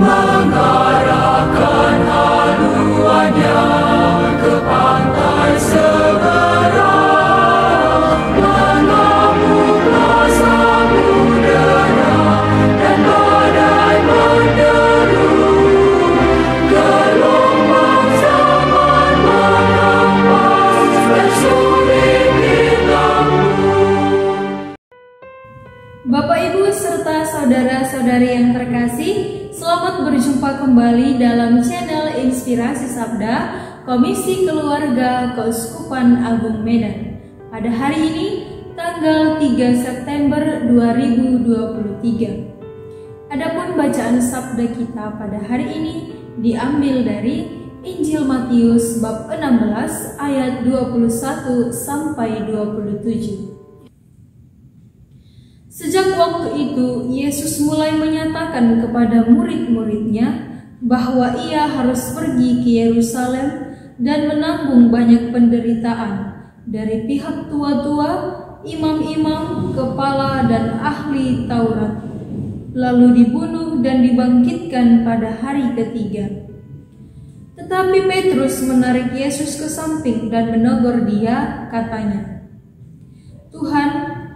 mengarahkan haluannya ke pantai seberang, mengamuklah samudera dan badai menderu, gelombang zaman menghempas dan sulit diganggu. Bapak, Ibu, serta saudara-saudari yang terkasih, selamat berjumpa kembali dalam channel Inspirasi Sabda Komisi Keluarga Keuskupan Agung Medan. Pada hari ini, tanggal 3 September 2023. Adapun bacaan sabda kita pada hari ini diambil dari Injil Matius bab 16 ayat 21 sampai 27. Sejak waktu itu, Yesus mulai menyatakan kepada murid-muridnya bahwa ia harus pergi ke Yerusalem dan menanggung banyak penderitaan dari pihak tua-tua, imam-imam, kepala dan ahli Taurat, lalu dibunuh dan dibangkitkan pada hari ketiga. Tetapi Petrus menarik Yesus ke samping dan menegur dia, katanya, "Tuhan,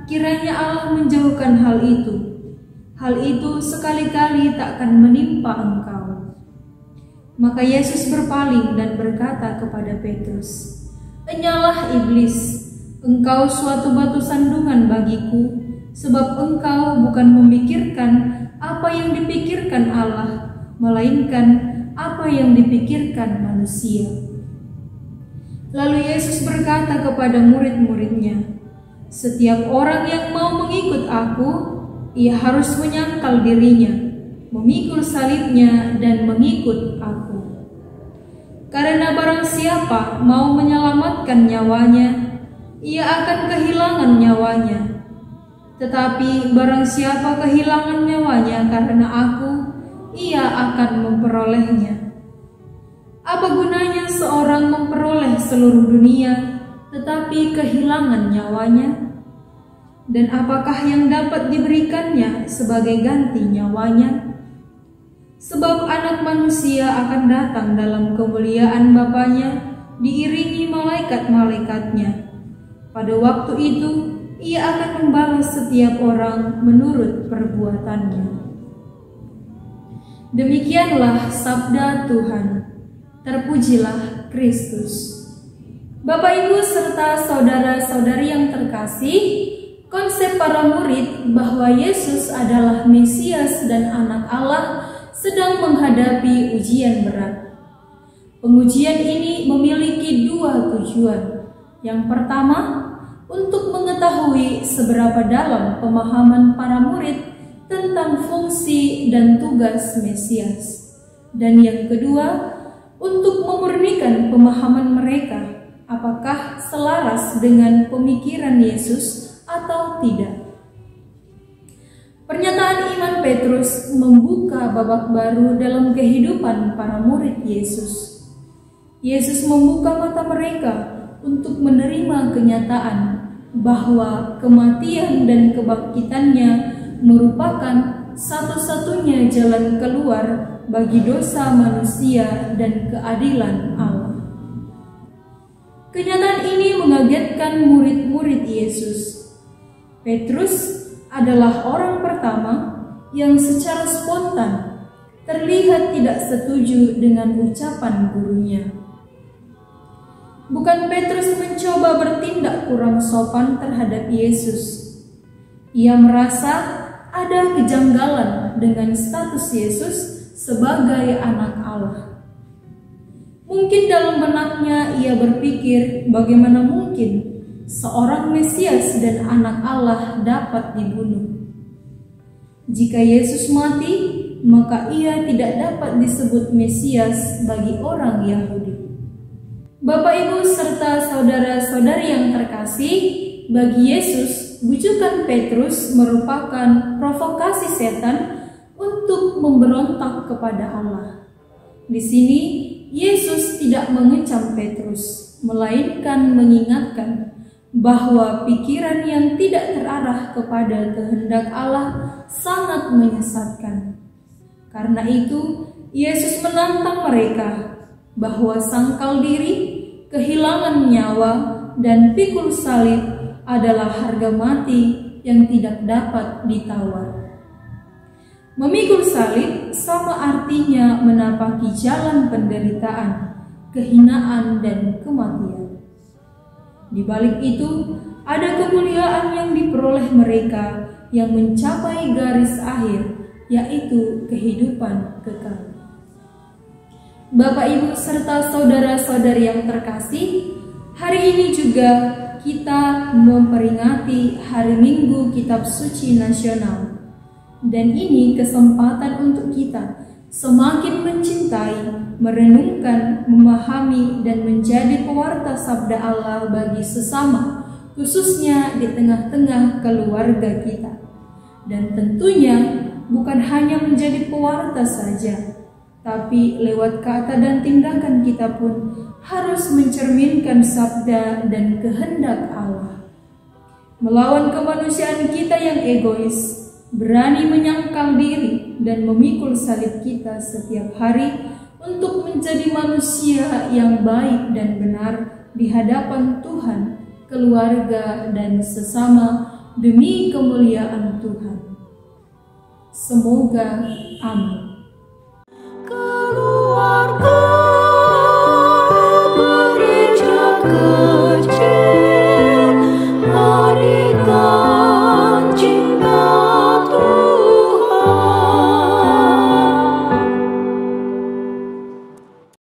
kiranya Allah menjauhkan hal itu. Hal itu sekali-kali tak akan menimpa Engkau." Maka Yesus berpaling dan berkata kepada Petrus, "Enyalah iblis, engkau suatu batu sandungan bagiku, sebab engkau bukan memikirkan apa yang dipikirkan Allah, melainkan apa yang dipikirkan manusia." Lalu Yesus berkata kepada murid-muridnya, "Setiap orang yang mau mengikut aku, ia harus menyangkal dirinya, memikul salibnya dan mengikut aku. Karena barang siapa mau menyelamatkan nyawanya, ia akan kehilangan nyawanya. Tetapi barang siapa kehilangan nyawanya karena aku, ia akan memperolehnya. Apa gunanya seorang memperoleh seluruh dunia, tetapi kehilangan nyawanya? Dan apakah yang dapat diberikannya sebagai ganti nyawanya? Sebab Anak Manusia akan datang dalam kemuliaan Bapanya, diiringi malaikat-malaikatnya. Pada waktu itu, ia akan membalas setiap orang menurut perbuatannya." Demikianlah sabda Tuhan. Terpujilah Kristus. Bapak, Ibu, serta saudara-saudari yang terkasih, konsep para murid bahwa Yesus adalah Mesias dan Anak Allah sedang menghadapi ujian berat. Pengujian ini memiliki dua tujuan. Yang pertama, untuk mengetahui seberapa dalam pemahaman para murid tentang fungsi dan tugas Mesias. Dan yang kedua, untuk memurnikan pemahaman mereka apakah selaras dengan pemikiran Yesus atau tidak. Pernyataan iman Petrus membuka babak baru dalam kehidupan para murid Yesus. Yesus membuka mata mereka untuk menerima kenyataan bahwa kematian dan kebangkitannya merupakan satu-satunya jalan keluar bagi dosa manusia dan keadilan Allah. Kenyataan ini mengagetkan murid-murid Yesus. Petrus adalah orang pertama yang secara spontan terlihat tidak setuju dengan ucapan gurunya. Bukan Petrus mencoba bertindak kurang sopan terhadap Yesus. Ia merasa ada kejanggalan dengan status Yesus sebagai Anak Allah. Mungkin dalam benaknya ia berpikir, bagaimana mungkin seorang Mesias dan Anak Allah dapat dibunuh? Jika Yesus mati, maka ia tidak dapat disebut Mesias bagi orang Yahudi. Bapak, Ibu, serta saudara-saudari yang terkasih, bagi Yesus, bujukan Petrus merupakan provokasi setan untuk memberontak kepada Allah. Di sini, Yesus tidak mengecam Petrus, melainkan mengingatkan bahwa pikiran yang tidak terarah kepada kehendak Allah sangat menyesatkan. Karena itu, Yesus menantang mereka bahwa sangkal diri, kehilangan nyawa, dan pikul salib adalah harga mati yang tidak dapat ditawar. Memikul salib sama artinya menapaki jalan penderitaan, kehinaan, dan kematian. Di balik itu, ada kemuliaan yang diperoleh mereka yang mencapai garis akhir, yaitu kehidupan kekal. Bapak, Ibu, serta saudara-saudari yang terkasih, hari ini juga kita memperingati Hari Minggu Kitab Suci Nasional. Dan ini kesempatan untuk kita semakin mencintai, merenungkan, memahami, dan menjadi pewarta sabda Allah bagi sesama, khususnya di tengah-tengah keluarga kita. Dan tentunya bukan hanya menjadi pewarta saja, tapi lewat kata dan tindakan kita pun harus mencerminkan sabda dan kehendak Allah. Melawan kemanusiaan kita yang egois, berani menyangkal diri dan memikul salib kita setiap hari untuk menjadi manusia yang baik dan benar di hadapan Tuhan, keluarga, dan sesama demi kemuliaan Tuhan. Semoga amin.